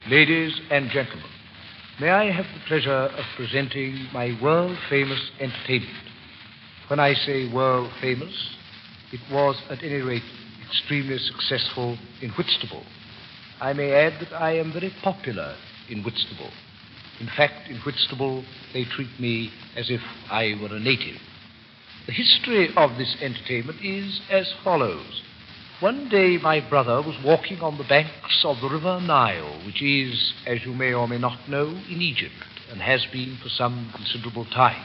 Ladies and gentlemen, may I have the pleasure of presenting my world-famous entertainment. When I say world-famous, it was at any rate extremely successful in Whitstable. I may add that I am very popular in Whitstable. In fact, in Whitstable, they treat me as if I were a native. The history of this entertainment is as follows. One day my brother was walking on the banks of the River Nile, which is, as you may or may not know, in Egypt, and has been for some considerable time.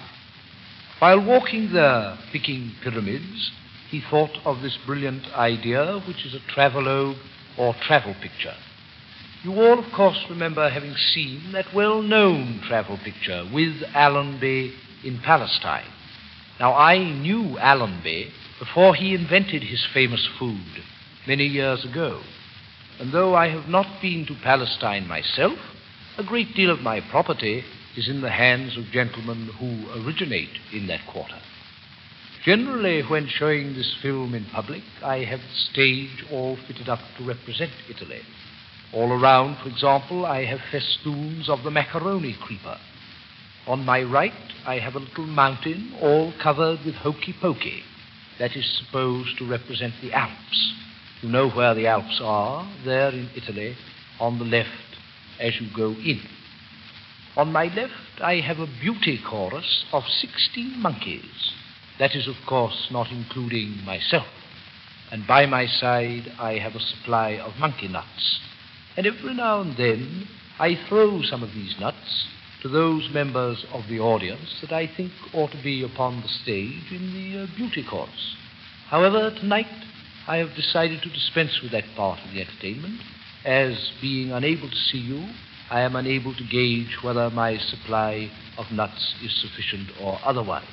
While walking there, picking pyramids, he thought of this brilliant idea, which is a travelogue or travel picture. You all, of course, remember having seen that well-known travel picture with Allenby in Palestine. Now, I knew Allenby before he invented his famous food many years ago. And though I have not been to Palestine myself, a great deal of my property is in the hands of gentlemen who originate in that quarter. Generally, when showing this film in public, I have the stage all fitted up to represent Italy. All around, for example, I have festoons of the macaroni creeper. On my right, I have a little mountain all covered with hokey-pokey. That is supposed to represent the Alps. You know where the Alps are, there in Italy, on the left as you go in. On my left, I have a beauty chorus of 16 monkeys. That is, of course, not including myself. And by my side, I have a supply of monkey nuts. And every now and then, I throw some of these nuts to those members of the audience that I think ought to be upon the stage in the beauty chorus. However, tonight I have decided to dispense with that part of the entertainment, as being unable to see you, I am unable to gauge whether my supply of nuts is sufficient or otherwise.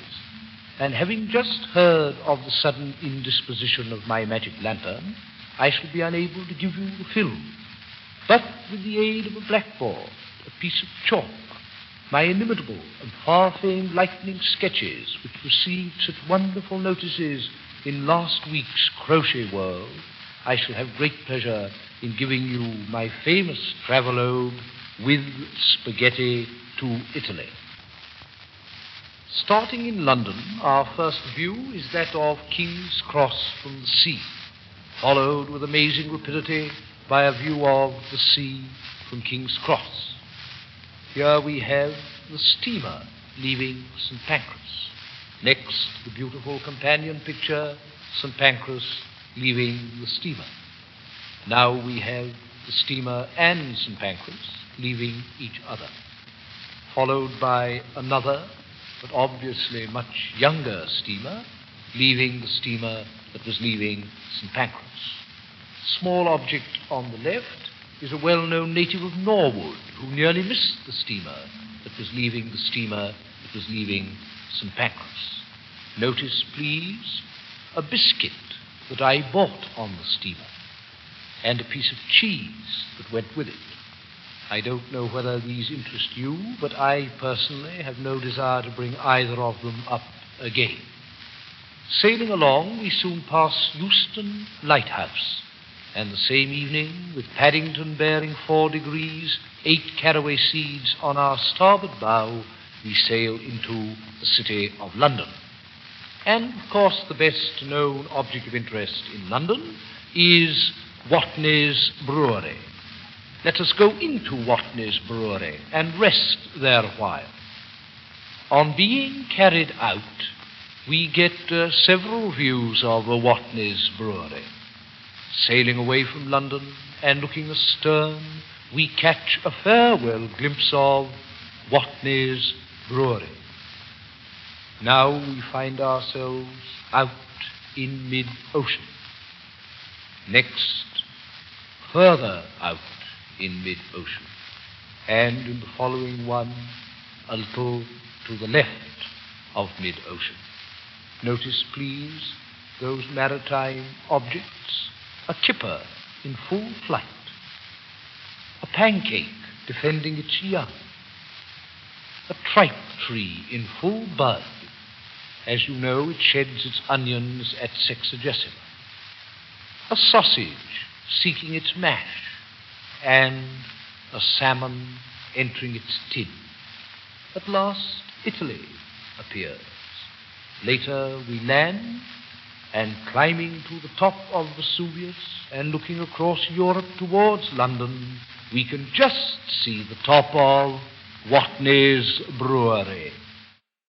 And having just heard of the sudden indisposition of my magic lantern, I shall be unable to give you the film. But with the aid of a blackboard, a piece of chalk, my inimitable and far-famed lightning sketches, which received such wonderful notices in last week's Crochet World, I shall have great pleasure in giving you my famous travelogue with spaghetti to Italy. Starting in London, our first view is that of King's Cross from the sea, followed with amazing rapidity by a view of the sea from King's Cross. Here we have the steamer leaving St. Pancras. Next, the beautiful companion picture, St. Pancras leaving the steamer. Now we have the steamer and St. Pancras leaving each other, followed by another, but obviously much younger steamer, leaving the steamer that was leaving St. Pancras. Small object on the left is a well-known native of Norwood who nearly missed the steamer that was leaving the steamer that was leaving St. Pancras. Notice, please, a biscuit that I bought on the steamer and a piece of cheese that went with it. I don't know whether these interest you, but I personally have no desire to bring either of them up again. Sailing along, we soon pass Euston Lighthouse, and the same evening, with Paddington bearing 4 degrees, 8 caraway seeds on our starboard bow, we sail into the city of London. And, of course, the best-known object of interest in London is Watney's Brewery. Let us go into Watney's Brewery and rest there a while. On being carried out, we get several views of Watney's Brewery. Sailing away from London and looking astern, we catch a farewell glimpse of Watney's Brewery. Now we find ourselves out in mid-ocean. Next, further out in mid-ocean. And in the following one, a little to the left of mid-ocean. Notice, please, those maritime objects. A kipper in full flight. A pancake defending its young. A tripe tree in full bud. As you know, it sheds its onions at sexagesima. A sausage seeking its mash. And a salmon entering its tin. At last, Italy appears. Later, we land, and climbing to the top of Vesuvius and looking across Europe towards London, we can just see the top of Watney's Brewery.